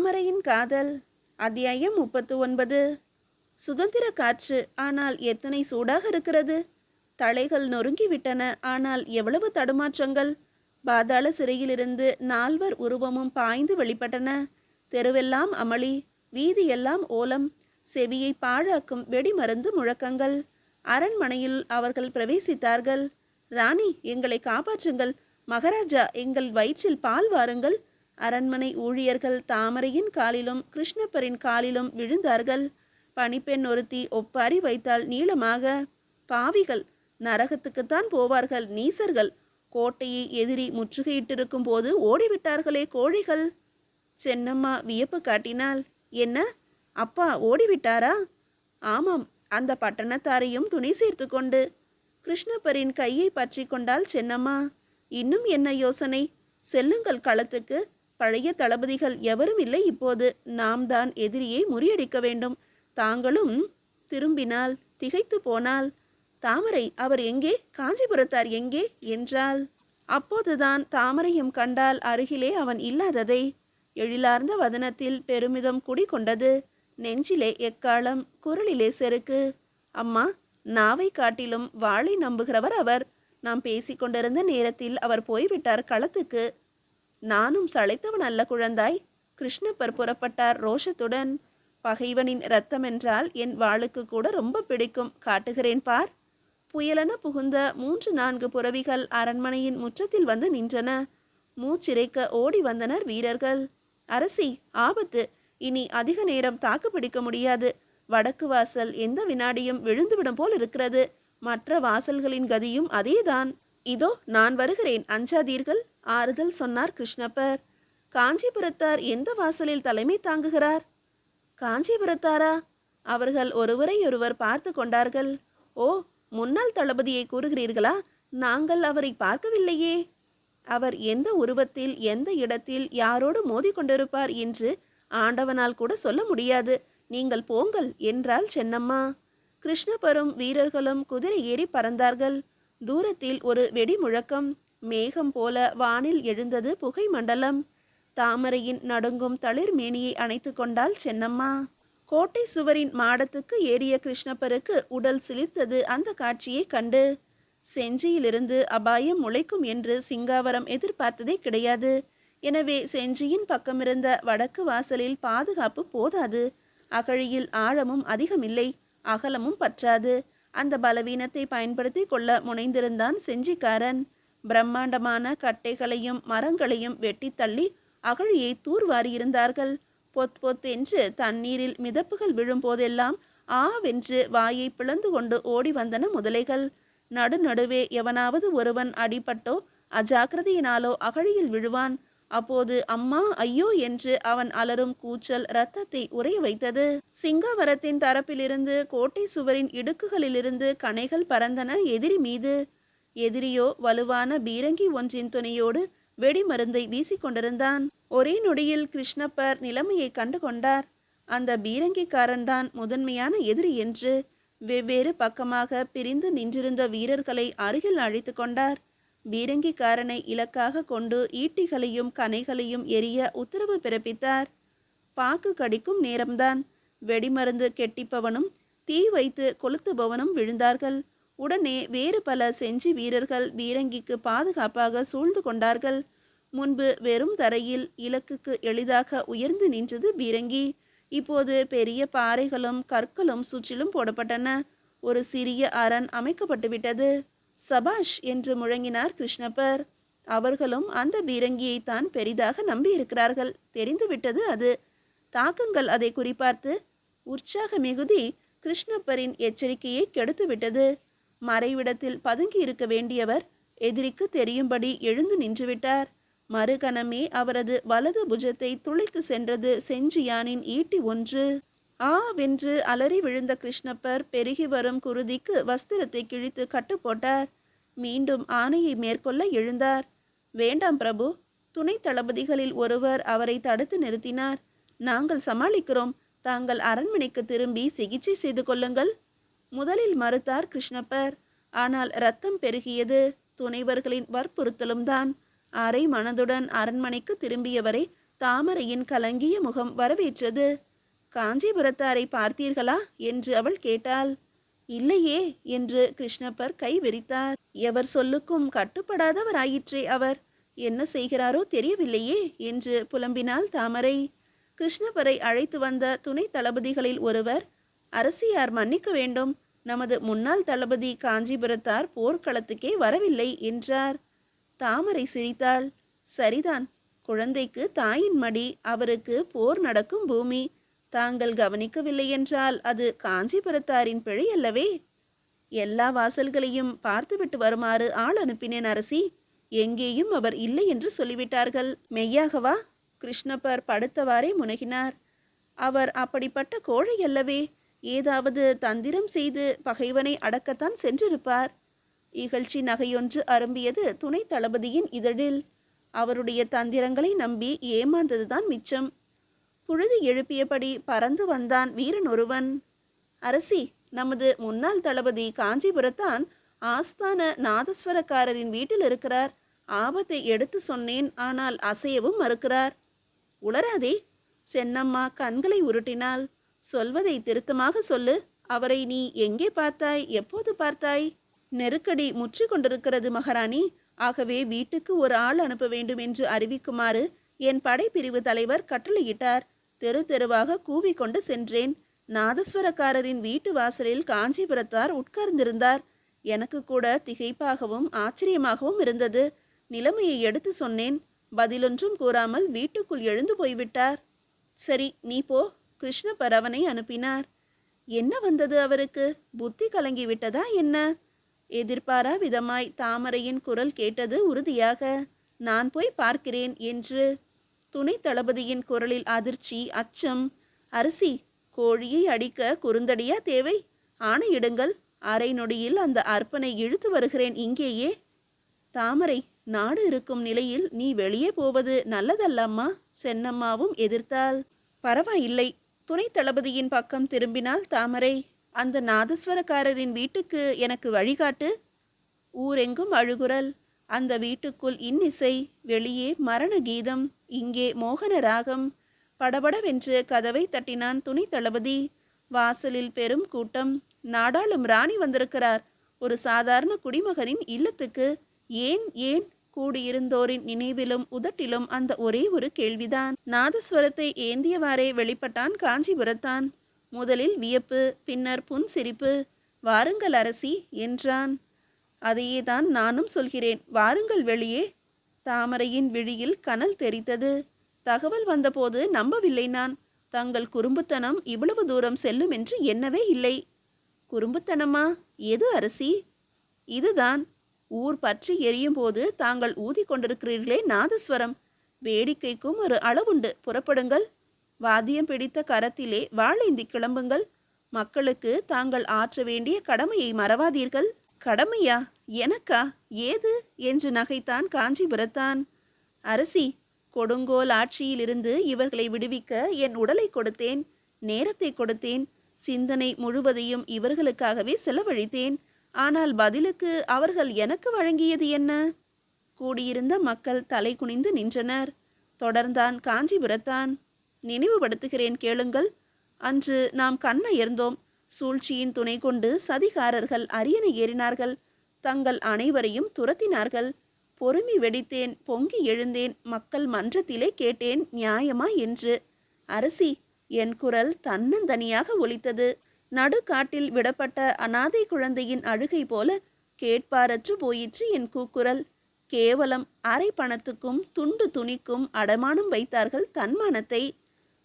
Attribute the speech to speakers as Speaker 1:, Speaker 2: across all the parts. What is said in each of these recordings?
Speaker 1: தாமரையின் காதல் அத்தியாயம் 39. சுதந்திர காற்று, ஆனால் எத்தனை சூடாக இருக்கிறது. தலைகள் நொறுங்கிவிட்டன, ஆனால் எவ்வளவு தடுமாற்றங்கள். பாதாள சிறையிலிருந்து 4 உருவமும் பாய்ந்து வெளிப்பட்டன. தெருவெல்லாம் அமளி, வீதியெல்லாம் ஓலம், செவியை பாழாக்கும் வெடிமருந்து முழக்கங்கள். அரண்மனையில் அவர்கள் பிரவேசித்தார்கள். ராணி, எங்களை காப்பாற்றுங்கள். மகாராஜா, எங்கள் வயிற்றில் பால் வாருங்கள். அரண்மனை ஊழியர்கள் தாமரையின் காலிலும் கிருஷ்ணப்பரின் காலிலும் விழுந்தார்கள். பணிப்பெண் ஒருத்தி ஒப்பாரி வைத்தால் நீளமாக. பாவிகள், நரகத்துக்குத்தான் போவார்கள், நீசர்கள். கோட்டையை எதிரி முற்றுகையிட்டிருக்கும் போது ஓடிவிட்டார்களே கோழிகள். சென்னம்மா வியப்பு காட்டினாள். என்ன, அப்பா ஓடிவிட்டாரா? ஆமாம், அந்த பட்டணத்தாரையும் துணை சேர்த்து கொண்டு. கிருஷ்ணப்பரின் கையை பற்றி கொண்டாள் சென்னம்மா. இன்னும் என்ன யோசனை? செல்லுங்கள் களத்துக்கு. பழைய தளபதிகள் எவரும் இல்லை இப்போது. நாம் தான் எதிரியை முறியடிக்க வேண்டும். தாங்களும். திரும்பினால் திகைத்து போனாள். தாமரை, அவர் எங்கே? காஞ்சிபுரத்தார் எங்கே என்றாள். அப்போதுதான் தாமரையும் கண்டால் அருகிலே அவன் இல்லாததை. எழிலார்ந்த வதனத்தில் பெருமிதம் குடிகொண்டது. நெஞ்சிலே எக்காலம், குரலிலே செருக்கு. அம்மா, நாவை காட்டிலும் வாளை நம்புகிறவர் அவர். நாம் பேசிக்கொண்டிருந்த நேரத்தில் அவர் போய்விட்டார் களத்துக்கு. நானும் சளைத்தவன் அல்ல குழந்தாய். கிருஷ்ணப்பர் புறப்பட்டார் ரோஷத்துடன். பகைவனின் இரத்தம் என்றால் என் வாளுக்கு கூட ரொம்ப பிடிக்கும். காட்டுகிறேன் பார். புயலென புகுந்த 3-4 புறவிகள் அரண்மனையின் முற்றத்தில் வந்து நின்றன. மூச்சிறைக்க ஓடி வந்தனர் வீரர்கள். அரசி, ஆபத்து. இனி அதிக நேரம் தாக்கு பிடிக்க முடியாது. வடக்கு வாசல் எந்த வினாடியும் விழுந்துவிடும் போல் இருக்கிறது. மற்ற வாசல்களின் கதியும் அதேதான். இதோ நான் வருகிறேன், அஞ்சாதீர்கள், ஆறுதல் சொன்னார் கிருஷ்ணப்பர். காஞ்சிபுரத்தார் எந்த வாசலில் தலைமை தாங்குகிறார்? காஞ்சிபுரத்தாரா? அவர்கள் ஒருவரையொருவர் பார்த்து கொண்டார்கள். ஓ, முன்னாள் தளபதியை கூறுகிறீர்களா? நாங்கள் அவரை பார்க்கவில்லையே. அவர் எந்த உருவத்தில், எந்த இடத்தில், யாரோடு மோதி கொண்டிருப்பார் என்று ஆண்டவனால் கூட சொல்ல முடியாது. நீங்கள் போங்கள் என்றாள் சென்னம்மா. கிருஷ்ணப்பரும் வீரர்களும் குதிரை ஏறி பறந்தார்கள். தூரத்தில் ஒரு வெடி முழக்கம். மேகம் போல வானில் எழுந்தது புகை மண்டலம். தாமரையின் நடுங்கும் தளிர் மேனியை அணைத்து கொண்டாள் சென்னம்மா. கோட்டை சுவரின் மாடத்துக்கு ஏறிய கிருஷ்ணப்பருக்கு உடல் சிலிர்த்தது அந்த காட்சியை கண்டு. செஞ்சியிலிருந்து அபாயம் முளைக்கும் என்று சிங்காவரம் எதிர்பார்த்ததே கிடையாது. எனவே செஞ்சியின் பக்கமிருந்த வடக்கு வாசலில் பாதுகாப்பு போதாது. அகழியில் ஆழமும் அதிகமில்லை, அகலமும் பற்றாது. அந்த பலவீனத்தை பயன்படுத்தி கொள்ள முனைந்திருந்தான் செஞ்சிக்காரன். பிரம்மாண்டமான கட்டைகளையும் மரங்களையும் வெட்டி தள்ளி அகழியை தூர்வாரியிருந்தார்கள். பொத் பொத் என்று தண்ணீரில் மிதப்புகள் விழும்போதெல்லாம் ஆவென்று வாயை பிளந்து கொண்டு ஓடி வந்தன முதலைகள். நடுநடுவே எவனாவது ஒருவன் அடிபட்டோ அஜாக்கிரதையினாலோ அகழியில் விழுவான். அப்போது அம்மா, ஐயோ என்று அவன் அலறும் கூச்சல் இரத்தத்தை உறைய வைத்தது. சிங்காவரத்தின் தரப்பிலிருந்து கோட்டை சுவரின் இடுக்குகளிலிருந்து கணைகள் பறந்தன எதிரி மீது. எதிரியோ வலுவான பீரங்கி ஒன்றின் துணையோடு வெடிமருந்தை வீசிக்கொண்டிருந்தான். ஒரே நொடியில் கிருஷ்ணப்பர் நிலைமையை கண்டு கொண்டார். அந்த பீரங்கிக்காரன்தான் முதன்மையான எதிரி என்று. வெவ்வேறு பக்கமாக பிரிந்து நின்றிருந்த வீரர்களை அருகில் அழைத்து கொண்டார். பீரங்கிக்காரனை இலக்காக கொண்டு ஈட்டிகளையும் கணைகளையும் எரிய உத்தரவு பிறப்பித்தார். பாக்கு கடிக்கும் நேரம்தான். வெடிமருந்து கெட்டிப்பவனும் தீ வைத்து கொளுத்துபவனும் விழுந்தார்கள். உடனே வேறு பல செஞ்சி வீரர்கள் பீரங்கிக்கு பாதுகாப்பாக சூழ்ந்து கொண்டார்கள். முன்பு வெறும் தரையில் இலக்குக்கு எளிதாக உயர்ந்து நின்றது பீரங்கி. இப்போது பெரிய பாறைகளும் கற்களும் சுற்றிலும் போடப்பட்டன. ஒரு சிறிய அரண் அமைக்கப்பட்டுவிட்டது. சபாஷ் என்று முழங்கினார் கிருஷ்ணப்பர். அவர்களும் அந்த பீரங்கியை தான் பெரிதாக நம்பியிருக்கிறார்கள். தெரிந்துவிட்டது அது. தாக்குங்கள் அதை குறிப்பார்த்து. உற்சாக மிகுதி கிருஷ்ணப்பரின் எச்சரிக்கையை கெடுத்துவிட்டது. மறைவிடத்தில் பதுங்கி இருக்க வேண்டியவர் எதிரிக்கு தெரியும்படி எழுந்து நின்றுவிட்டார். மறுகணமே அவரது வலது புஜத்தை துளைத்து சென்றது செஞ்சியானின் ஈட்டி ஒன்று. வென்று அலறி விழுந்த கிருஷ்ணப்பர் பெருகி வரும் குருதிக்கு வஸ்திரத்தை கிழித்து கட்டு போட்டார். மீண்டும் ஆணையை மேற்கொள்ள எழுந்தார். வேண்டாம் பிரபு. துணை தளபதிகளில் ஒருவர் அவரை தடுத்து நிறுத்தினார். நாங்கள் சமாளிக்கிறோம். தாங்கள் அரண்மனைக்கு திரும்பி சிகிச்சை செய்து கொள்ளுங்கள். முதலில் மறுத்தார் கிருஷ்ணப்பர். ஆனால் இரத்தம் பெருகியது. துணைவர்களின் வற்புறுத்தலும் தான். அரை மனதுடன் அரண்மனைக்கு திரும்பியவரை தாமரையின் கலங்கிய முகம் வரவேற்றது. காஞ்சிபுரத்தாரை பார்த்தீர்களா என்று அவள் கேட்டாள். இல்லையே என்று கிருஷ்ணப்பர் கை விரித்தார். எவர் சொல்லுக்கும் கட்டுப்படாதவராயிற்றே அவர். என்ன செய்கிறாரோ தெரியவில்லையே என்று புலம்பினாள் தாமரை. கிருஷ்ணப்பரை அழைத்து வந்த துணை தளபதிகளில் ஒருவர், அரசியார் மன்னிக்க வேண்டும், நமது முன்னாள் தளபதி காஞ்சிபுரத்தார் போர்க்களத்துக்கே வரவில்லை என்றார். தாமரை சிரித்தாள். சரிதான், குழந்தைக்கு தாயின் மடி, அவருக்கு போர் நடக்கும் பூமி. தாங்கள் கவனிக்கவில்லை என்றால் அது காஞ்சிபுரத்தாரின் பிழை அல்லவே. எல்லா வாசல்களையும் பார்த்துவிட்டு வருமாறு ஆள் அனுப்பினேன் அரசி. எங்கேயும் அவர் இல்லை என்று சொல்லிவிட்டார்கள். மெய்யாகவா? கிருஷ்ணப்பர் படுத்தவாறே முனகினார். அவர் அப்படிப்பட்ட கோழை அல்லவே. ஏதாவது தந்திரம் செய்து பகைவனை அடக்கத்தான் சென்றிருப்பார். இகழ்ச்சி நகையொன்று அரும்பியது துணை தளபதியின் இதழில். அவருடைய தந்திரங்களை நம்பி ஏமாந்ததுதான் மிச்சம். புழுதி எழுப்பியபடி பறந்து வந்தான் வீரன் ஒருவன். அரசி, நமது முன்னாள் தளபதி காஞ்சிபுரத்தான் ஆஸ்தான நாதஸ்வரக்காரரின் வீட்டில் இருக்கிறார். ஆபத்தை எடுத்து சொன்னேன், ஆனால் அசையவும் மறுக்கிறார். உளராதே. சென்னம்மா கண்களை உருட்டினாள். சொல்வதை திருத்தமாக சொல்லு. அவரை நீ எங்கே பார்த்தாய், எப்போது பார்த்தாய்? நெருக்கடி முற்றி கொண்டிருக்கிறது மகாராணி. ஆகவே வீட்டுக்கு ஒரு ஆள் அனுப்ப வேண்டும் என்று அறிவிக்குமாறு என் படைப்பிரிவு தலைவர் கட்டளையிட்டார். தெரு தெருவாக கூவிக்கொண்டு சென்றேன். நாதஸ்வரக்காரரின் வீட்டு வாசலில் காஞ்சிபுரத்தார் உட்கார்ந்திருந்தார். எனக்கு கூட திகைப்பாகவும் ஆச்சரியமாகவும் இருந்தது. நிலைமையை எடுத்து சொன்னேன். பதிலொன்றும் கூறாமல் வீட்டுக்குள் எழுந்து போய்விட்டார். சரி, நீ போ. கிருஷ்ணப்பர் அவனை அனுப்பினார். என்ன வந்தது அவருக்கு? புத்தி கலங்கிவிட்டதா என்ன? எதிர்பாரா விதமாய் தாமரையின் குரல் கேட்டது உறுதியாக. நான் போய் பார்க்கிறேன் என்று. துணை தளபதியின் குரலில் அதிர்ச்சி, அச்சம். அரசி, கோழியை அடிக்க குறுந்தடியா தேவை? ஆணையிடுங்கள். அரை நொடியில் அந்த அர்ப்பனை இழுத்து வருகிறேன் இங்கேயே. தாமரை, நாடு இருக்கும் நிலையில் நீ வெளியே போவது நல்லதல்லம்மா. சென்னம்மாவும் எதிர்த்தாள். பரவாயில்லை. துணை தளபதியின் பக்கம் திரும்பினாள் தாமரை. அந்த நாதஸ்வரக்காரரின் வீட்டுக்கு எனக்கு வழிகாட்டு. ஊரெங்கும் அழுகுரல். அந்த வீட்டுக்குள் இன்னிசை, வெளியே மரண கீதம், இங்கே மோகன ராகம். படபடவென்று கதவை தட்டினான் துணை தளபதி. வாசலில் பெரும் கூட்டம். நாடாளும் ராணி வந்திருக்கிறார். ஒரு சாதாரண குடிமகனின் இல்லத்துக்கு. ஏன் ஏன்? கூடியிருந்தோரின் நினைவிலும் உதட்டிலும் அந்த ஒரே ஒரு கேள்விதான். நாதஸ்வரத்தை ஏந்தியவாறே வெளிப்பட்டான் காஞ்சிபுரத்தான். முதலில் வியப்பு, பின்னர் புன்சிரிப்பு. வாருங்கள் அரசி என்றான். அதையே தான் நானும் சொல்கிறேன், வாருங்கள் வெளியே. தாமரையின் விழியில் கனல் தெரித்தது. தகவல் வந்தபோது நம்பவில்லை நான். தங்கள் குறும்புத்தனம் இவ்வளவு தூரம் செல்லும் என்று எண்ணவே இல்லை. குறும்புத்தனமா? எது அரசி? இதுதான். ஊர் பற்றி எரியும் போது தாங்கள் ஊதி கொண்டிருக்கிறீர்களே நாதஸ்வரம். வேடிக்கைக்கும் ஒரு அளவுண்டு. புறப்படுங்கள். வாத்தியம் பிடித்த கரத்திலே வாளேந்தி கிளம்புங்கள். மக்களுக்கு தாங்கள் ஆற்ற வேண்டிய கடமையை மறவாதீர்கள். கடமையா? எனக்கா? ஏது என்று நகைத்தான் காஞ்சிபுரத்தான். அரசி, கொடுங்கோல் ஆட்சியிலிருந்து இவர்களை விடுவிக்க என் உடலை கொடுத்தேன், நேரத்தை கொடுத்தேன், சிந்தனை முழுவதையும் இவர்களுக்காகவே செலவழித்தேன். ஆனால் பதிலுக்கு அவர்கள் எனக்கு வழங்கியது என்ன? கூடியிருந்த மக்கள் தலை குனிந்து நின்றனர். தொடர்ந்தான் காஞ்சிபுரத்தான். நினைவுபடுத்துகிறேன், கேளுங்கள். அன்று நாம் கண்ணயர்ந்தோம். சூழ்ச்சியின் துணை கொண்டு சதிகாரர்கள் அரியணை ஏறினார்கள். தங்கள் அனைவரையும் துரத்தினார்கள். பொறுமி வெடித்தேன், பொங்கி எழுந்தேன். மக்கள் மன்றத்திலே கேட்டேன், நியாயமா என்று. அரசி, என் குரல் தன்னந்தனியாக ஒலித்தது. நடுக்காட்டில் விடப்பட்ட அனாதை குழந்தையின் அழுகை போல கேட்பாரற்று போயிற்று என் கூக்குரல். கேவலம் அரை பணத்துக்கும் துண்டு துணிக்கும் அடமானம் வைத்தார்கள் தன்மானத்தை.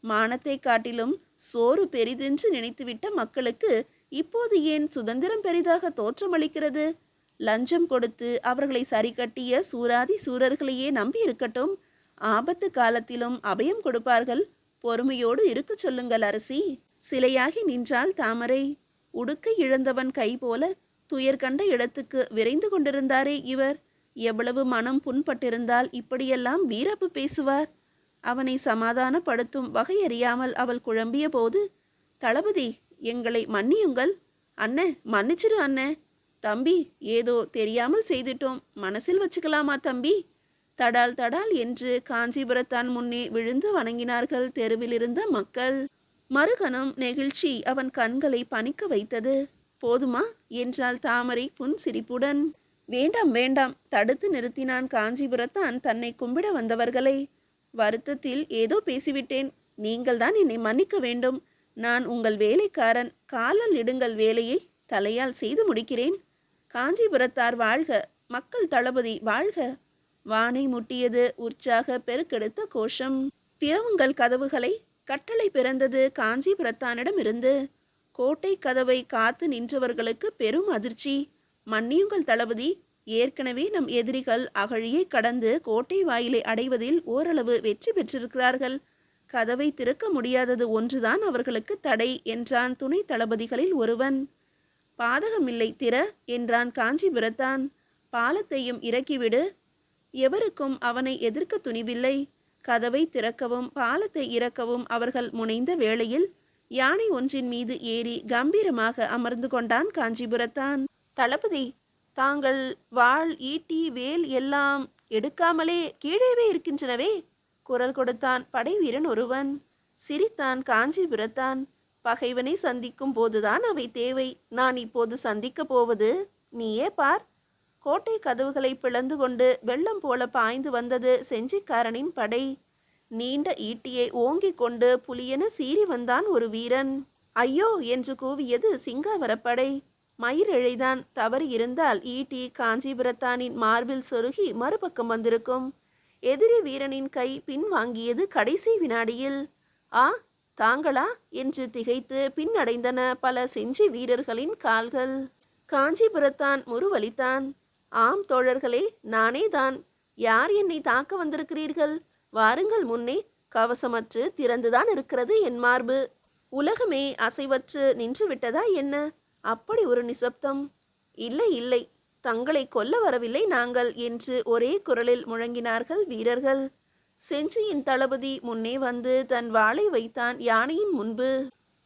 Speaker 1: மானத்தை காட்டிலும் சோறு பெரிதென்று நினைத்துவிட்ட மக்களுக்கு இப்போது ஏன் சுதந்திரம் பெரிதாக தோற்றமளிக்கிறது? லஞ்சம் கொடுத்து அவர்களை சரி கட்டிய சூராதி சூரர்களையே நம்பி இருக்கட்டும். ஆபத்து காலத்திலும் அபயம் கொடுப்பார்கள். பொறுமையோடு இருக்க சொல்லுங்கள் அரசி. சிலையாகி நின்றாள் தாமரை. உடுக்கை இழந்தவன் கை போல துயர் கண்ட இடத்துக்கு விரைந்து கொண்டிருந்தாரே இவர். எவ்வளவு மனம் புண்பட்டிருந்தால் இப்படியெல்லாம் வீரப்பு பேசுவார்? அவனை சமாதானப்படுத்தும் வகையறியாமல் அவள் குழம்பிய போது, தளபதி, எங்களை மன்னியுங்கள். அண்ணே, மன்னிச்சிரு அண்ணே. தம்பி, ஏதோ தெரியாமல் செய்துட்டோம், மனசில் வச்சுக்கலாமா தம்பி? தடால் தடால் என்று காஞ்சிபுரத்தான் முன்னே விழுந்து வணங்கினார்கள் தெருவில் இருந்த மக்கள். மறுகணம் நெகிழ்ச்சி அவன் கண்களை பனிக்க வைத்தது. போதுமா என்றாள் தாமரை புன்சிரிப்புடன். வேண்டாம் வேண்டாம், தடுத்து நிறுத்தினான் காஞ்சிபுரத்தான் தன்னை கும்பிட வந்தவர்களை. வருத்தத்தில் ஏதோ பேசிவிட்டேன், நீங்கள்தான் என்னை மன்னிக்க வேண்டும். நான் உங்கள் வேலைக்காரன், காலால் இடுங்கள், வேலையை தலையால் செய்து முடிக்கிறேன். காஞ்சிபுரத்தார் வாழ்க, மக்கள் தளபதி வாழ்க. வானை முட்டியது உற்சாக பெருக்கெடுத்த கோஷம். திறவுங்கள் கதவுகளை, கட்டளை பிறந்தது காஞ்சிபுரத்தானிடம் இருந்து. கோட்டை கதவை காத்து நின்றவர்களுக்கு பெரும் அதிர்ச்சி. மன்னியுங்கள் தளபதி, ஏற்கனவே நம் எதிரிகள் அகழியை கடந்து கோட்டை வாயிலை அடைவதில் ஓரளவு வெற்றி பெற்றிருக்கிறார்கள். கதவை திறக்க முடியாதது ஒன்றுதான் அவர்களுக்கு தடை என்றான் துணை தளபதிகளில் ஒருவன். பாதகமில்லை, திற என்றான் காஞ்சிபுரத்தான். பாலத்தையும் இறக்கிவிடு. எவருக்கும் அவனை எதிர்க்க துணிவில்லை. கதவை திறக்கவும் பாலத்தை இறக்கவும் அவர்கள் முனைந்த வேளையில் யானை ஒன்றின் மீது ஏறி கம்பீரமாக அமர்ந்து கொண்டான் காஞ்சிபுரத்தான். தளபதி, தாங்கள் வாள், ஈட்டி, வேல் எல்லாம் எடுக்காமலே கீழேவே இருக்கின்றனவே, குரல் கொடுத்தான் படை வீரன் ஒருவன். சிரித்தான் காஞ்சிபுரத்தான். பகைவனை சந்திக்கும் போதுதான் அவை தேவை. நான் இப்போது சந்திக்க போவது நீயே பார். கோட்டை கதவுகளை பிளந்து கொண்டு வெள்ளம் போல பாய்ந்து வந்தது செஞ்சிக்காரனின் படை. நீண்ட ஈட்டியை ஓங்கிக் கொண்டு புலியென சீறி வந்தான் ஒரு வீரன். ஐயோ என்று கூவியது சிங்காவரப்படை. மயிர் இழைதான். தவறு இருந்தால் ஈட்டி காஞ்சிபுரத்தானின் மார்பில் சொருகி மறுபக்கம் வந்திருக்கும். எதிரி வீரனின் கை பின் வாங்கியது கடைசி வினாடியில். ஆ, தாங்களா என்று திகைத்து பின்னடைந்தன பல செஞ்சி வீரர்களின் கால்கள். காஞ்சிபுரத்தான் முறுவலித்தான். ஆம் தோழர்களே, நானே தான். யார் என்னை தாக்க வந்திருக்கிறீர்கள்? வாருங்கள் முன்னே. கவசமற்று திறந்துதான் இருக்கிறது என் மார்பு. உலகமே அசைவற்று நின்று விட்டதா என்ன? அப்படி ஒரு நிசப்தம். இல்லை இல்லை, தங்களை கொல்ல வரவில்லை நாங்கள் என்று ஒரே குரலில் முழங்கினார்கள் வீரர்கள். செஞ்சியின் தளபதி முன்னே வந்து தன் வாளை வைத்தான் யானையின் முன்பு.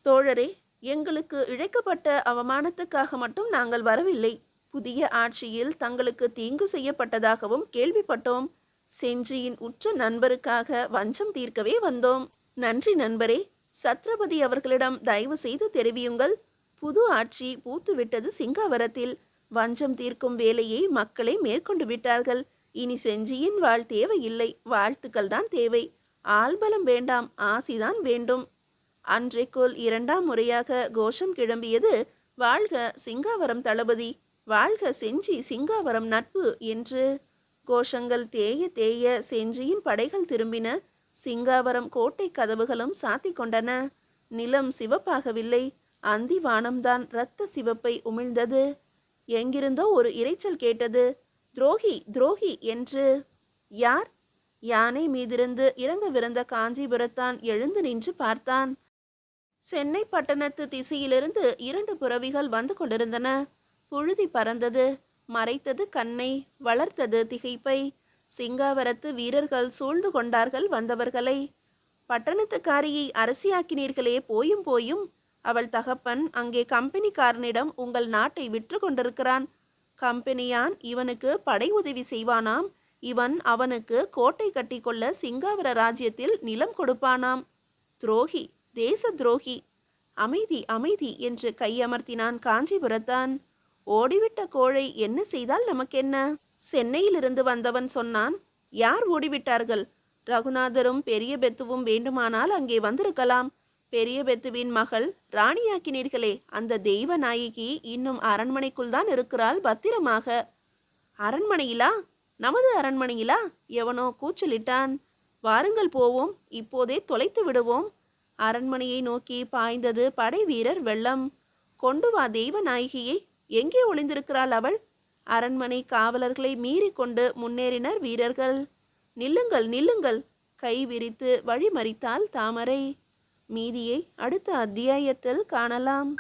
Speaker 1: தோழரே, எங்களுக்கு இழைக்கப்பட்ட அவமானத்துக்காக மட்டும் நாங்கள் வரவில்லை. புதிய ஆட்சியில் தங்களுக்கு தீங்கு செய்யப்பட்டதாகவும் கேள்விப்பட்டோம். செஞ்சியின் உற்ற நண்பருக்காக வஞ்சம் தீர்க்கவே வந்தோம். நன்றி நண்பரே. சத்ரபதி அவர்களிடம் தயவு செய்து தெரிவியுங்கள். புது ஆட்சி பூத்துவிட்டது சிங்காவரத்தில். வஞ்சம் தீர்க்கும் வேலையை மக்களை மேற்கொண்டு விட்டார்கள். இனி செஞ்சியின் வாழ் தேவையில்லை, வாழ்த்துக்கள் தான் தேவை. ஆள்பலம் வேண்டாம், ஆசிதான் வேண்டும். அன்றைக்குள் இரண்டாம் முறையாக கோஷம் கிளம்பியது. வாழ்க சிங்காவரம் தளபதி, வாழ்க செஞ்சி சிங்காவரம் நட்பு என்று. கோஷங்கள் தேய தேய செஞ்சியின் படைகள் திரும்பின. சிங்காவரம் கோட்டை கதவுகளும் சாத்தி கொண்டன. நிலம் சிவப்பாகவில்லை, அந்தி வானம்தான் இரத்த சிவப்பை உமிழ்ந்தது. எங்கிருந்தோ ஒரு இரைச்சல் கேட்டது. துரோகி துரோகி என்று. யார்? யானை மீதிருந்து இறங்கவிருந்த காஞ்சிபுரத்தான் எழுந்து நின்று பார்த்தான். சென்னை பட்டணத்து திசையிலிருந்து 2 புறவிகள் வந்து கொண்டிருந்தன. புழுதி பறந்தது, மறைத்தது கண்ணை, வளர்த்தது திகைப்பை. சிங்காவரத்து வீரர்கள் சூழ்ந்து கொண்டார்கள் வந்தவர்களை. பட்டணத்துக்காரியை அரசியாக்கினீர்களே, போயும் போயும். அவள் தகப்பன் அங்கே கம்பெனிக்காரனிடம் உங்கள் நாட்டை விற்று கொண்டிருக்கிறான். கம்பெனியான் இவனுக்கு படை உதவி செய்வானாம். இவன் அவனுக்கு கோட்டை கட்டி கொள்ள சிங்காவர ராஜ்யத்தில் நிலம் கொடுப்பானாம். துரோகி, தேச துரோகி. அமைதி அமைதி என்று கையமர்த்தினான் காஞ்சிபுரத்தான். ஓடிவிட்ட கோழை என்ன செய்தால் நமக்கென்ன? சென்னையிலிருந்து வந்தவன் சொன்னான். யார் ஓடிவிட்டார்கள்? ரகுநாதரும் பெரிய பெத்துவும் வேண்டுமானால் அங்கே வந்திருக்கலாம். பெரிய பெத்துவின் மகள் ராணியாக்கினீர்களே, அந்த தெய்வ நாயகி இன்னும் அரண்மனைக்குள் தான் இருக்கிறாள் பத்திரமாக. அரண்மனையிலா? நமது அரண்மனையிலா? எவனோ கூச்சலிட்டான். வாருங்கள் போவோம், இப்போதே தொலைத்து விடுவோம். அரண்மனையை நோக்கி பாய்ந்தது படை வீரர் வெள்ளம். கொண்டு வா தெய்வ நாயகியை. எங்கே ஒளிந்திருக்கிறாள் அவள்? அரண்மனை காவலர்களை மீறி கொண்டு முன்னேறினர் வீரர்கள். நில்லுங்கள் நில்லுங்கள், கை விரித்து வழிமறித்தாள் தாமரை. மீதியை அடுத்த அத்தியாயத்தில் காணலாம்.